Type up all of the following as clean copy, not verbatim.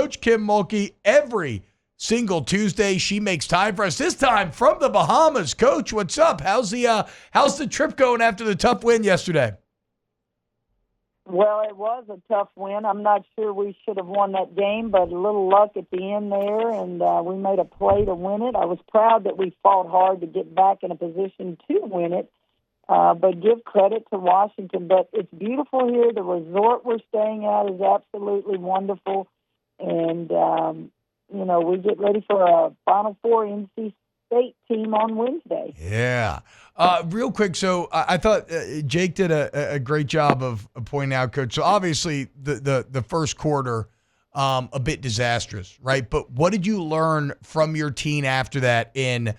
Coach Kim Mulkey every single Tuesday. She makes time for us, this time from the Bahamas. Coach, what's up? How's the trip going after the tough win yesterday? Well, it was a tough win. I'm not sure we should have won that game, but a little luck at the end there, and we made a play to win it. I was proud that we fought hard to get back in a position to win it, but give credit to Washington. But it's beautiful here. The resort we're staying at is absolutely wonderful, and, we get ready for a Final Four NC State team on Wednesday. Yeah. Real quick, so I thought Jake did a great job of pointing out, Coach. So obviously the first quarter, a bit disastrous, right? But what did you learn from your team after that in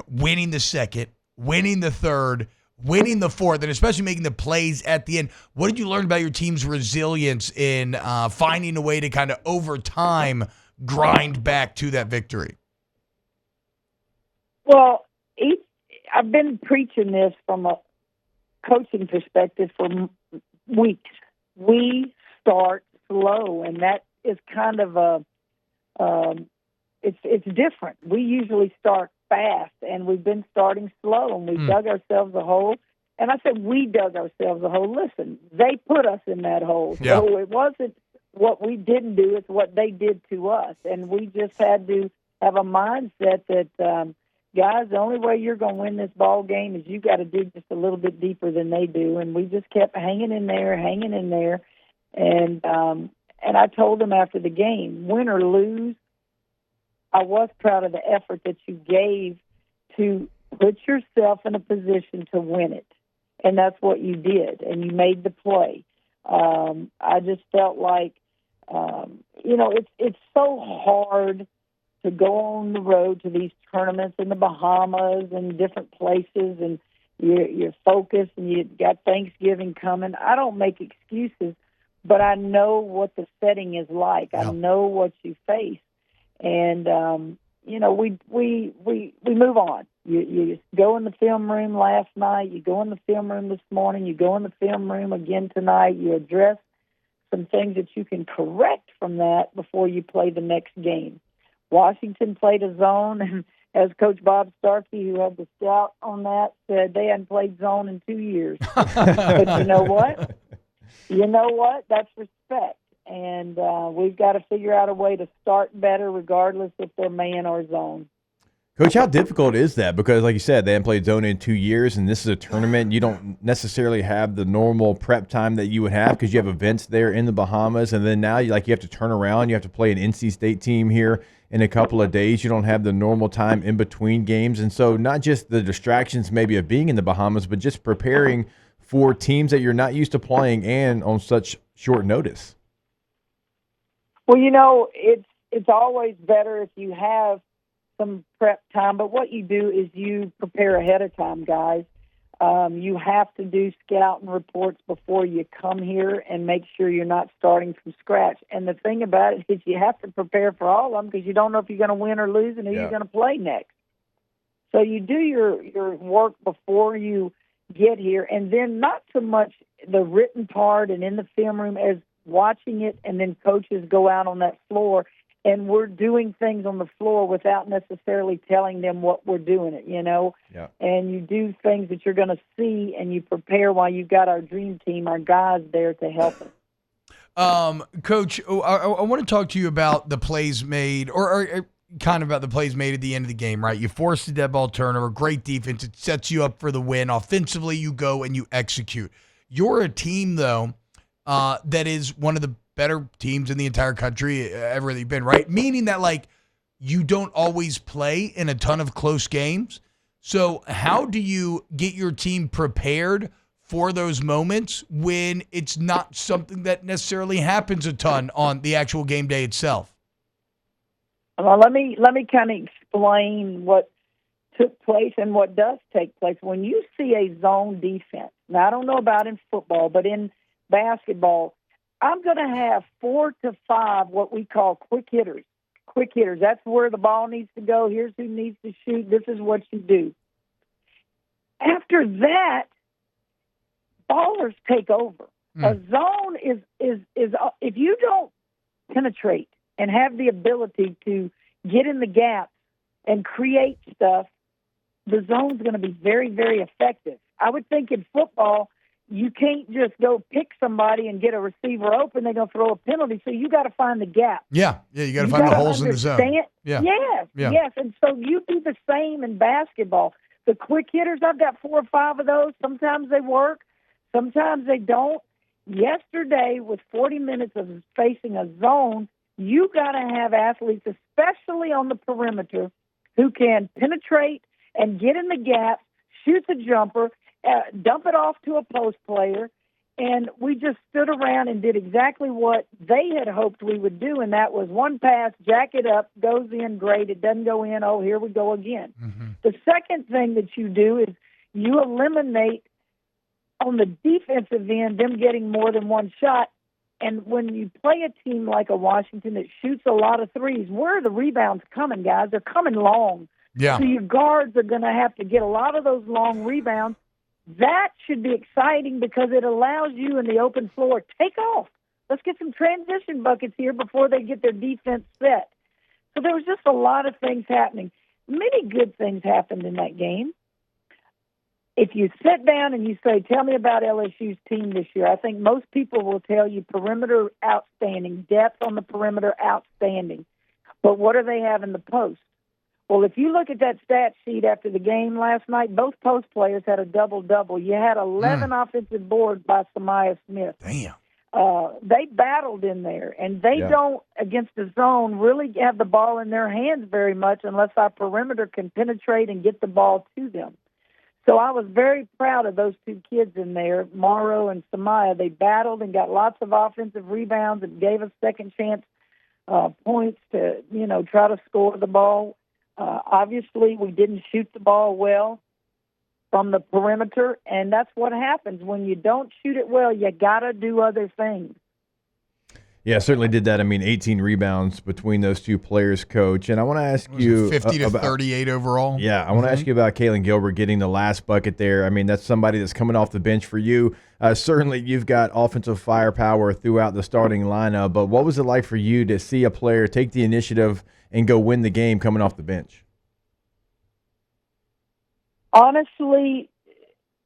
winning the second, winning the third, winning the fourth, and especially making the plays at the end? What did you learn about your team's resilience in finding a way to kind of over time grind back to that victory? Well, I've been preaching this from a coaching perspective for weeks. We start slow, and that is kind of it's different. We usually start fast, and we've been starting slow, and we dug ourselves a hole. And I said we dug ourselves a hole. Listen, they put us in that hole. Yeah. So it wasn't what we didn't do, it's what they did to us. And we just had to have a mindset that guys, the only way you're going to win this ball game is you got to dig just a little bit deeper than they do. And we just kept hanging in there. And I told them after the game, win or lose, I was proud of the effort that you gave to put yourself in a position to win it. And that's what you did. And you made the play. I just felt like, it's so hard to go on the road to these tournaments in the Bahamas and different places, and you're focused, and you got Thanksgiving coming. I don't make excuses, but I know what the setting is like. Yeah. I know what you face, and we move on. You go in the film room last night. You go in the film room this morning. You go in the film room again tonight. You address some things that you can correct from that before you play the next game. Washington played a zone, and as Coach Bob Starkey, who had the scout on that, said they hadn't played zone in 2 years. But you know what? That's respect. And we've got to figure out a way to start better regardless if they're man or zone. Coach, how difficult is that? Because, like you said, they haven't played zone in 2 years, and this is a tournament. You don't necessarily have the normal prep time that you would have because you have events there in the Bahamas, and then now you have to turn around. You have to play an NC State team here in a couple of days. You don't have the normal time in between games, and so not just the distractions maybe of being in the Bahamas, but just preparing for teams that you're not used to playing and on such short notice. Well, it's always better if you have some prep time, but what you do is you prepare ahead of time, guys. You have to do scouting reports before you come here and make sure you're not starting from scratch. And the thing about it is you have to prepare for all of them because you don't know if you're going to win or lose and who you're going to play next. So you do your work before you get here, and then not so much the written part and in the film room as watching it, and then coaches go out on that floor and we're doing things on the floor without necessarily telling them what we're doing it, Yeah. And you do things that you're going to see, and you prepare while you've got our dream team, our guys there to help us. Coach, I want to talk to you about the plays made, or kind of about the plays made at the end of the game, right? You forced a dead ball turnover, great defense. It sets you up for the win. Offensively, you go and you execute. You're a team, though, that is one of the better teams in the entire country ever they've been, right? Meaning that, you don't always play in a ton of close games. So how do you get your team prepared for those moments when it's not something that necessarily happens a ton on the actual game day itself? Well, let me kind of explain what took place and what does take place. When you see a zone defense, now I don't know about in football, but in basketball, I'm going to have 4 to 5 what we call quick hitters. Quick hitters. That's where the ball needs to go. Here's who needs to shoot. This is what you do. After that, ballers take over. A zone is if you don't penetrate and have the ability to get in the gaps and create stuff, the zone's going to be very, very effective. I would think in football, you can't just go pick somebody and get a receiver open. They're going to throw a penalty. So you got to find the gap. Yeah, you got to find the holes in the zone. Yeah. Yes. And so you do the same in basketball. The quick hitters, I've got 4 or 5 of those. Sometimes they work. Sometimes they don't. Yesterday, with 40 minutes of facing a zone, you got to have athletes, especially on the perimeter, who can penetrate and get in the gap, shoot the jumper, dump it off to a post player, and we just stood around and did exactly what they had hoped we would do, and that was one pass, jack it up, goes in, great. It doesn't go in, oh, here we go again. Mm-hmm. The second thing that you do is you eliminate, on the defensive end, them getting more than one shot. And when you play a team like a Washington that shoots a lot of threes, where are the rebounds coming, guys? They're coming long. Yeah. So your guards are going to have to get a lot of those long rebounds. That should be exciting because it allows you in the open floor, take off. Let's get some transition buckets here before they get their defense set. So there was just a lot of things happening. Many good things happened in that game. If you sit down and you say, tell me about LSU's team this year, I think most people will tell you perimeter outstanding, depth on the perimeter outstanding. But what do they have in the post? Well, if you look at that stat sheet after the game last night, both post players had a double-double. You had 11 offensive boards by Samaya Smith. Damn. They battled in there, and they don't, against the zone, really have the ball in their hands very much unless our perimeter can penetrate and get the ball to them. So I was very proud of those 2 kids in there, Morrow and Samaya. They battled and got lots of offensive rebounds and gave us second chance points to, try to score the ball. Obviously, we didn't shoot the ball well from the perimeter, and that's what happens. When you don't shoot it well, you got to do other things. Yeah, certainly did that. 18 rebounds between those 2 players, Coach. And I want to ask you 50 to 38 overall. Yeah, I want to ask you about Kaylin Gilbert getting the last bucket there. That's somebody that's coming off the bench for you. Certainly, you've got offensive firepower throughout the starting lineup. But what was it like for you to see a player take the initiative and go win the game coming off the bench? Honestly,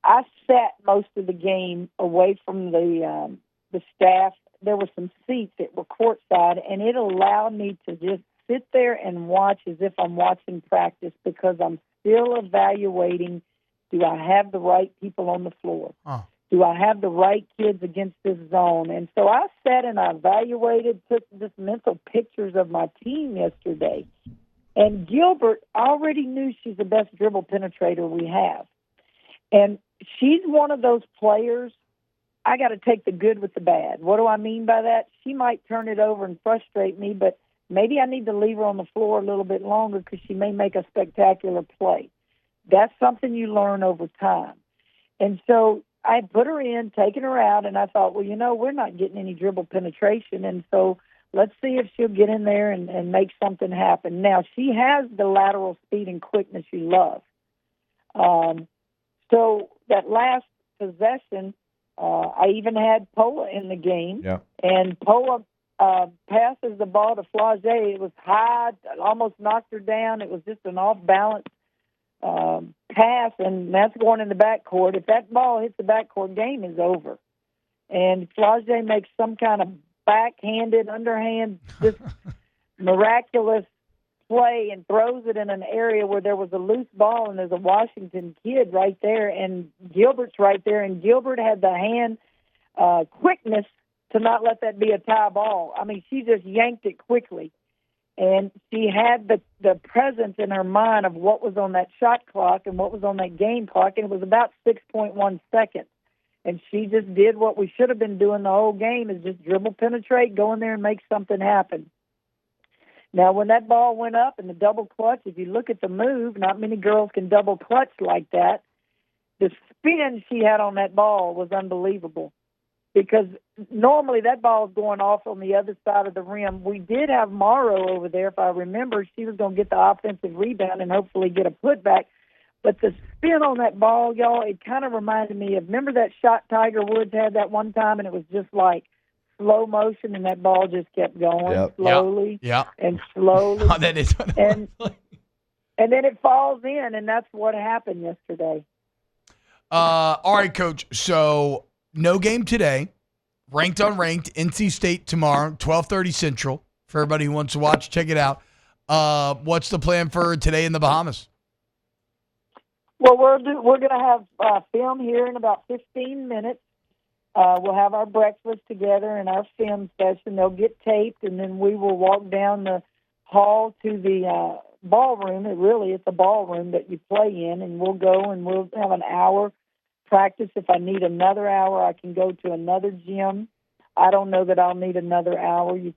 I sat most of the game away from the staff. There were some seats that were courtside, and it allowed me to just sit there and watch as if I'm watching practice because I'm still evaluating, do I have the right people on the floor? Do I have the right kids against this zone? And so I sat and I evaluated, took just mental pictures of my team yesterday. And Gilbert already knew she's the best dribble penetrator we have. And she's one of those players, I got to take the good with the bad. What do I mean by that? She might turn it over and frustrate me, but maybe I need to leave her on the floor a little bit longer because she may make a spectacular play. That's something you learn over time. And so I put her in, taken her out, and I thought, well, we're not getting any dribble penetration, and so let's see if she'll get in there and make something happen. Now, she has the lateral speed and quickness you love. So that last possession, I even had Pola in the game, and Pola passes the ball to Flage. It was high, almost knocked her down. It was just an off-balance pass, and that's going in the backcourt. If that ball hits the backcourt, game is over. And Flage makes some kind of backhanded, underhand, just miraculous play and throws it in an area where there was a loose ball and there's a Washington kid right there and Gilbert's right there, and Gilbert had the hand quickness to not let that be a tie ball. She just yanked it quickly. And she had the presence in her mind of what was on that shot clock and what was on that game clock, and it was about 6.1 seconds. And she just did what we should have been doing the whole game, is just dribble, penetrate, go in there and make something happen. Now, when that ball went up in the double clutch, if you look at the move, not many girls can double clutch like that. The spin she had on that ball was unbelievable, because normally that ball is going off on the other side of the rim. We did have Morrow over there. If I remember, she was going to get the offensive rebound and hopefully get a putback. But the spin on that ball, y'all, it kind of reminded me of, remember that shot Tiger Woods had that one time, and it was just like slow motion, and that ball just kept going slowly and slowly. Oh, that is and then it falls in, and that's what happened yesterday. All right, Coach. So no game today. Ranked unranked. NC State tomorrow, 12:30 Central. For everybody who wants to watch, check it out. What's the plan for today in the Bahamas? Well, we're going to have film here in about 15 minutes. We'll have our breakfast together and our film session. They'll get taped, and then we will walk down the hall to the ballroom. It's a ballroom that you play in, and we'll go and we'll have an hour practice. If I need another hour, I can go to another gym. I don't know that I'll need another hour. You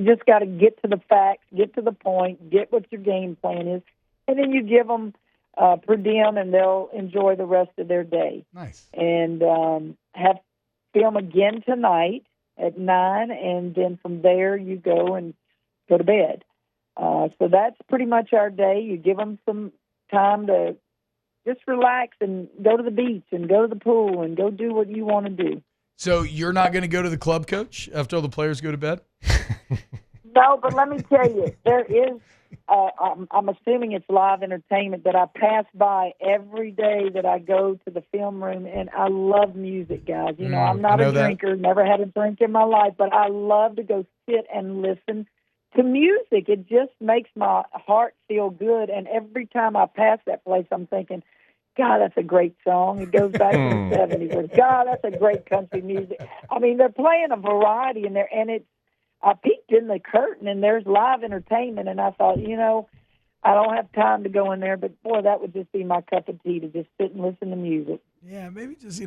just got to get to the facts, get to the point, get what your game plan is, and then you give them per diem, and they'll enjoy the rest of their day. Nice. And have film again tonight at 9, and then from there you go and go to bed. So that's pretty much our day. You give them some time to just relax and go to the beach and go to the pool and go do what you want to do. So you're not going to go to the club, Coach, after all the players go to bed? No, but let me tell you, there is, I'm assuming it's live entertainment that I pass by every day that I go to the film room, and I love music, guys. You know, I'm not a drinker, never had a drink in my life, but I love to go sit and listen to music. It just makes my heart feel good, and every time I pass that place, I'm thinking, God, that's a great song. It goes back to the 70s. God, that's a great country music. I mean, they're playing a variety in there, and I peeked in the curtain, and there's live entertainment, and I thought, I don't have time to go in there, but, boy, that would just be my cup of tea, to just sit and listen to music. Yeah, maybe just,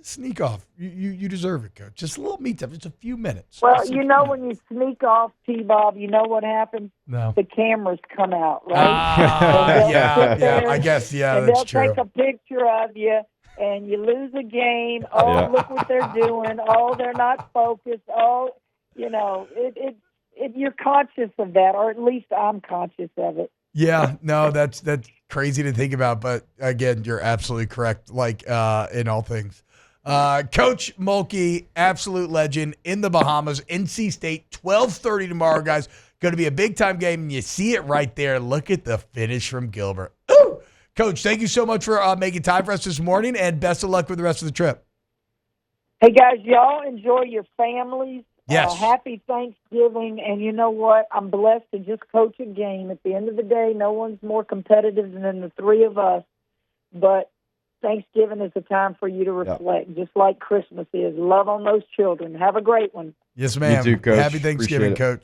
sneak off. You deserve it, Coach. Just a little meet up, just a few minutes. Well, when you sneak off, T-Bob, you know what happens? No. The cameras come out, right? Yeah, I guess, and that's true. They'll take a picture of you, and you lose a game. Oh, look what they're doing. Oh, they're not focused. Oh, you're conscious of that, or at least I'm conscious of it. Yeah, no, that's crazy to think about, but again, you're absolutely correct, in all things. Coach Mulkey, absolute legend in the Bahamas, NC State, 12:30 tomorrow, guys. Going to be a big-time game, and you see it right there. Look at the finish from Gilbert. Ooh! Coach, thank you so much for making time for us this morning, and best of luck with the rest of the trip. Hey, guys, y'all enjoy your families. Yes. Happy Thanksgiving, and you know what? I'm blessed to just coach a game. At the end of the day, no one's more competitive than the three of us, but Thanksgiving is a time for you to reflect, just like Christmas is. Love on those children. Have a great one. Yes, ma'am. You too, Coach. Happy Thanksgiving, Coach.